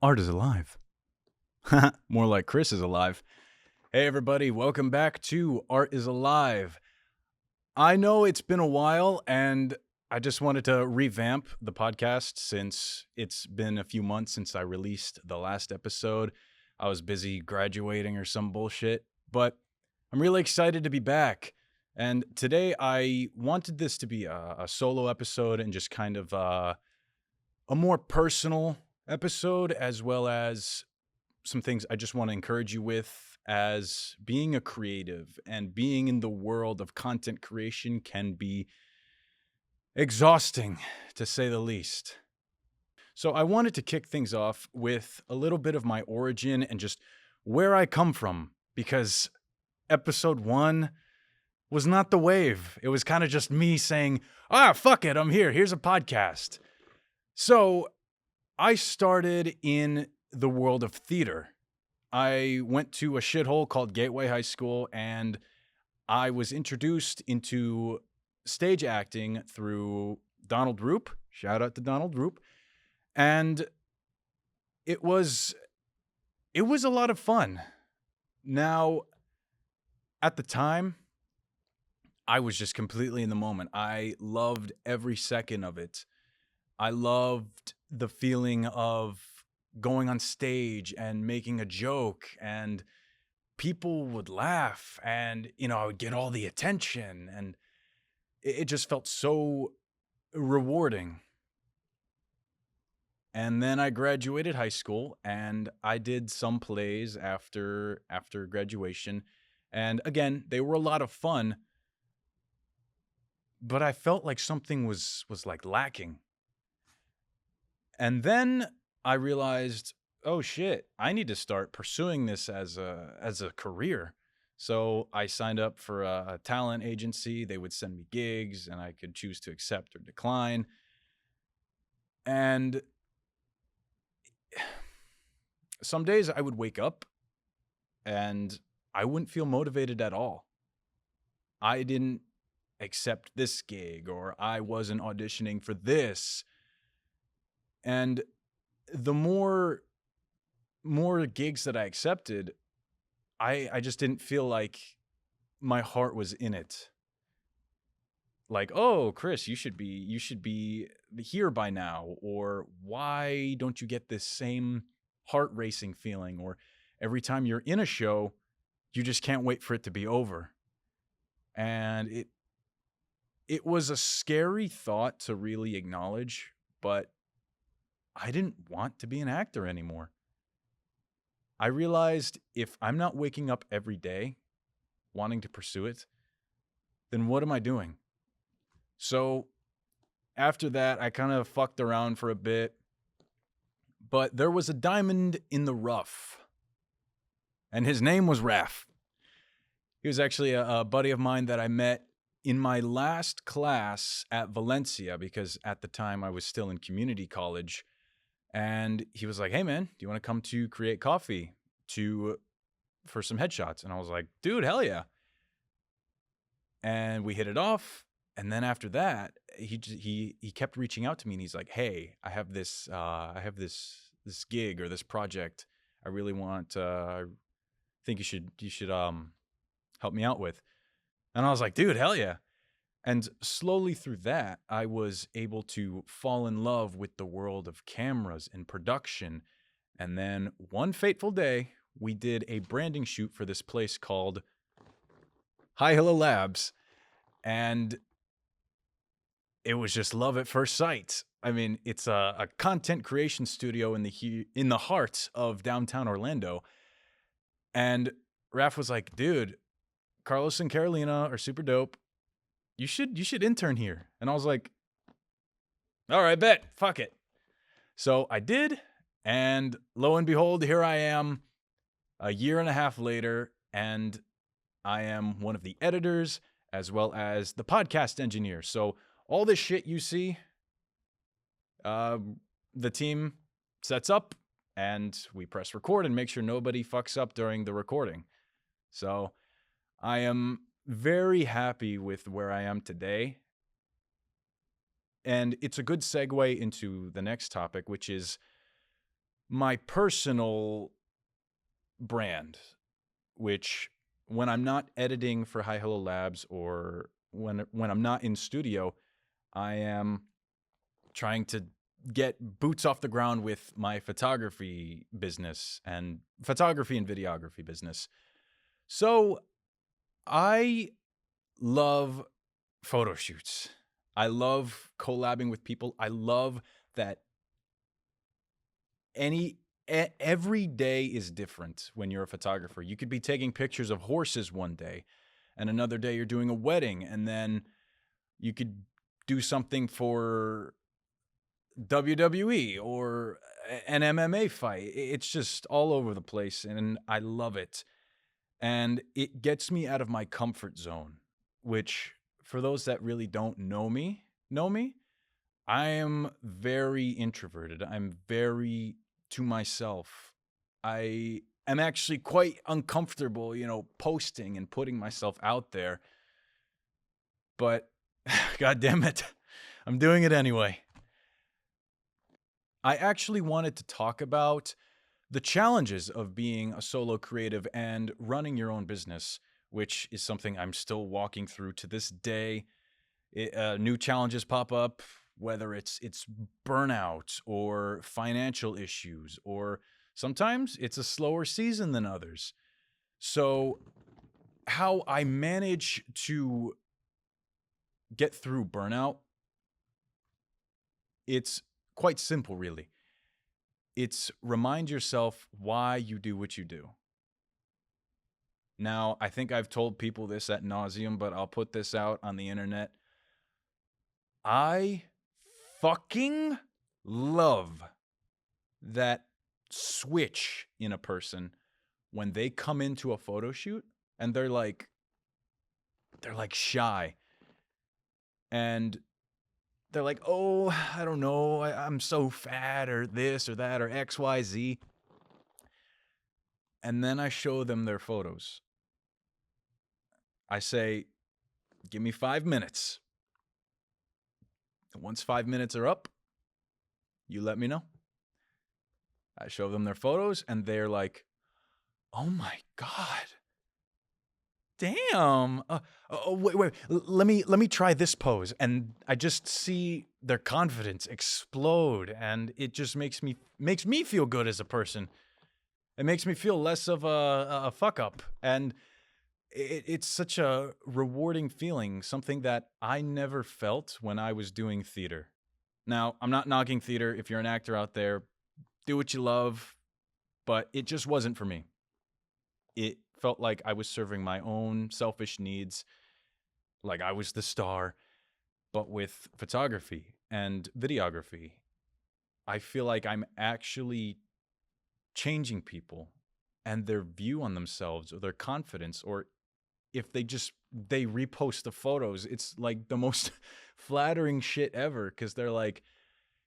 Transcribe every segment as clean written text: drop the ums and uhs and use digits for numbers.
Art is alive. More like Chris is alive. Hey, everybody, welcome back to Art is Alive. I know it's been a while, and I just wanted to revamp the podcast since it's been a few months since I released the last episode. I was busy graduating or some bullshit, but I'm really excited to be back. And today I wanted this to be a solo episode and just kind of a more personal episode, as well as some things I just want to encourage you with, as being a creative and being in the world of content creation can be exhausting, to say the least. So I wanted to kick things off with a little bit of my origin and just where I come from, because episode 1 was not the wave. It was kind of just me saying, fuck it, I'm here. Here's a podcast. So I started in the world of theater. I went to a shithole called Gateway High School, and I was introduced into stage acting through Donald Roop. Shout out to Donald Roop. And it was a lot of fun. Now, at the time, I was just completely in the moment. I loved every second of it. I loved the feeling of going on stage and making a joke, and people would laugh, and I would get all the attention, and it just felt so rewarding. And then I graduated high school, and I did some plays after graduation, and again, they were a lot of fun, but I felt like something was like lacking. And then I realized, oh shit, I need to start pursuing this as a career. So I signed up for a talent agency. They would send me gigs, and I could choose to accept or decline. And some days I would wake up and I wouldn't feel motivated at all. I didn't accept this gig, or I wasn't auditioning for this. And the more gigs that I accepted, I just didn't feel like my heart was in it. Like, oh, Chris, you should be here by now, or why don't you get this same heart racing feeling, or every time you're in a show, you just can't wait for it to be over. And it was a scary thought to really acknowledge, but I didn't want to be an actor anymore. I realized if I'm not waking up every day wanting to pursue it, then what am I doing? So after that, I kind of fucked around for a bit, but there was a diamond in the rough, and his name was Raf. He was actually a buddy of mine that I met in my last class at Valencia, because at the time I was still in community college. And he was like, hey man, do you want to come to Create Coffee for some headshots? And I was like, dude, hell yeah. And we hit it off. And then after that, he kept reaching out to me, and he's like, hey, I have this gig or this project I really want, I think you should help me out with. And I was like, dude, hell yeah. And slowly through that, I was able to fall in love with the world of cameras and production. And then one fateful day, we did a branding shoot for this place called Hi Hello Labs. And it was just love at first sight. I mean, it's a content creation studio in the heart of downtown Orlando. And Raph was like, dude, Carlos and Carolina are super dope. You should intern here. And I was like, all right, bet. Fuck it. So I did. And lo and behold, here I am a year and a half later. And I am one of the editors as well as the podcast engineer. So all this shit you see, the team sets up, and we press record and make sure nobody fucks up during the recording. So I am very happy with where I am today. And it's a good segue into the next topic, which is my personal brand, which when I'm not editing for Hi Hello Labs or when I'm not in studio, I am trying to get boots off the ground with my photography business and photography and videography business. So I love photo shoots. I love collabing with people. I love that every day is different when you're a photographer. You could be taking pictures of horses one day, and another day you're doing a wedding, and then you could do something for WWE or an MMA fight. It's just all over the place, and I love it. And it gets me out of my comfort zone, which for those that really don't know me, I am very introverted. I'm very to myself. I am actually quite uncomfortable, posting and putting myself out there. But God damn it, I'm doing it anyway. I actually wanted to talk about the challenges of being a solo creative and running your own business, which is something I'm still walking through to this day. New challenges pop up, whether it's burnout or financial issues, or sometimes it's a slower season than others. So how I manage to get through burnout, it's quite simple, really. It's remind yourself why you do what you do. Now, I think I've told people this ad nauseum, but I'll put this out on the internet. I fucking love that switch in a person when they come into a photo shoot and they're like shy, and they're like, oh, I don't know, I'm so fat, or this or that, or XYZ. And then I show them their photos. I say, give me 5 minutes. Once 5 minutes are up, you let me know. I show them their photos, and they're like, oh my God. Damn. Wait. Let me try this pose. And I just see their confidence explode, and it just makes me feel good as a person. It makes me feel less of a fuck up. And it's such a rewarding feeling, something that I never felt when I was doing theater. Now, I'm not knocking theater. If you're an actor out there, do what you love, but it just wasn't for me. It felt like I was serving my own selfish needs, like I was the star. But with photography and videography, I feel like I'm actually changing people and their view on themselves, or their confidence, or if they repost the photos, it's like the most flattering shit ever, because they're like,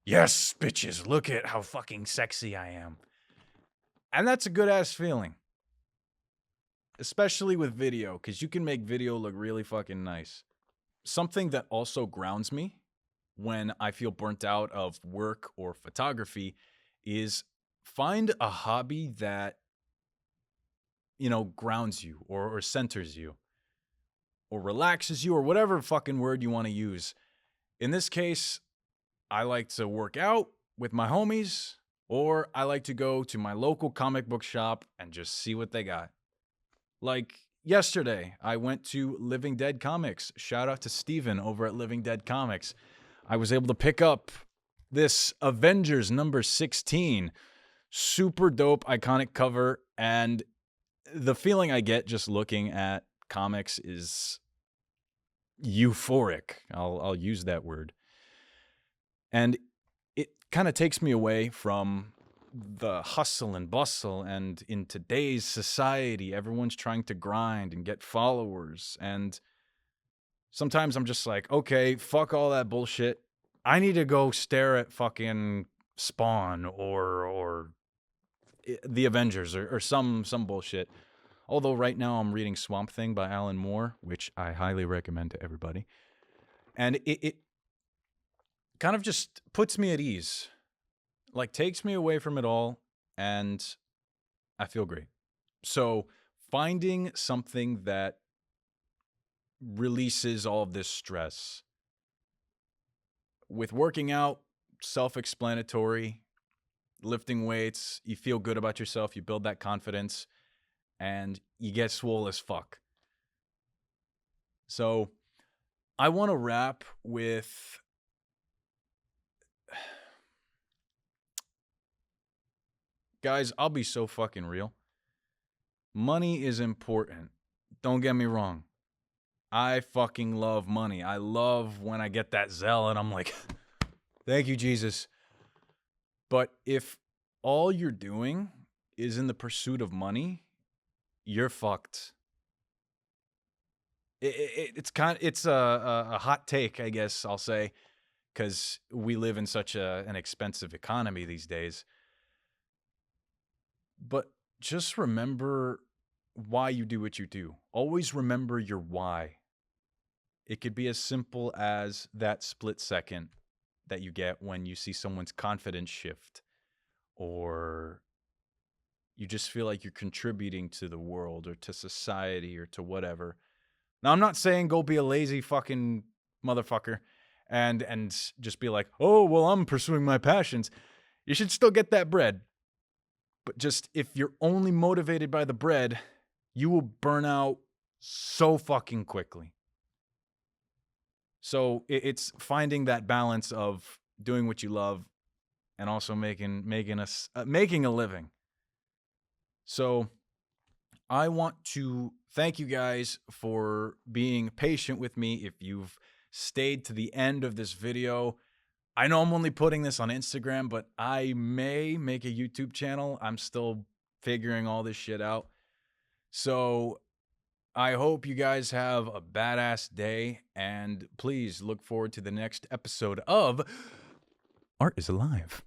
yes, bitches, look at how fucking sexy I am. And that's a good ass feeling. Especially with video, because you can make video look really fucking nice. Something that also grounds me when I feel burnt out of work or photography is find a hobby that, grounds you or centers you or relaxes you, or whatever fucking word you want to use. In this case, I like to work out with my homies, or I like to go to my local comic book shop and just see what they got. Like yesterday, I went to Living Dead Comics. Shout out to Steven over at Living Dead Comics. I was able to pick up this Avengers number 16. Super dope, iconic cover. And the feeling I get just looking at comics is euphoric. I'll use that word. And it kind of takes me away from the hustle and bustle, and in today's society, everyone's trying to grind and get followers, and sometimes I'm just like, okay, fuck all that bullshit. I need to go stare at fucking Spawn or the Avengers or some bullshit. Although right now I'm reading Swamp Thing by Alan Moore, which I highly recommend to everybody. And it kind of just puts me at ease. Like, takes me away from it all and I feel great. So finding something that releases all of this stress. With working out, self-explanatory. Lifting weights, you feel good about yourself, you build that confidence, and you get swole as fuck. So I want to wrap with guys, I'll be so fucking real. Money is important. Don't get me wrong. I fucking love money. I love when I get that Zelle and I'm like, thank you, Jesus. But if all you're doing is in the pursuit of money, you're fucked. It's a hot take, I guess I'll say, because we live in such an expensive economy these days. But just remember why you do what you do. Always remember your why. It could be as simple as that split second that you get when you see someone's confidence shift, or you just feel like you're contributing to the world or to society or to whatever. Now, I'm not saying go be a lazy fucking motherfucker and just be like, oh, well, I'm pursuing my passions. You should still get that bread. But just if you're only motivated by the bread, you will burn out so fucking quickly. So it's finding that balance of doing what you love and also making a living. So I want to thank you guys for being patient with me. If you've stayed to the end of this video, I know I'm only putting this on Instagram, but I may make a YouTube channel. I'm still figuring all this shit out. So I hope you guys have a badass day, and please look forward to the next episode of Art is Alive.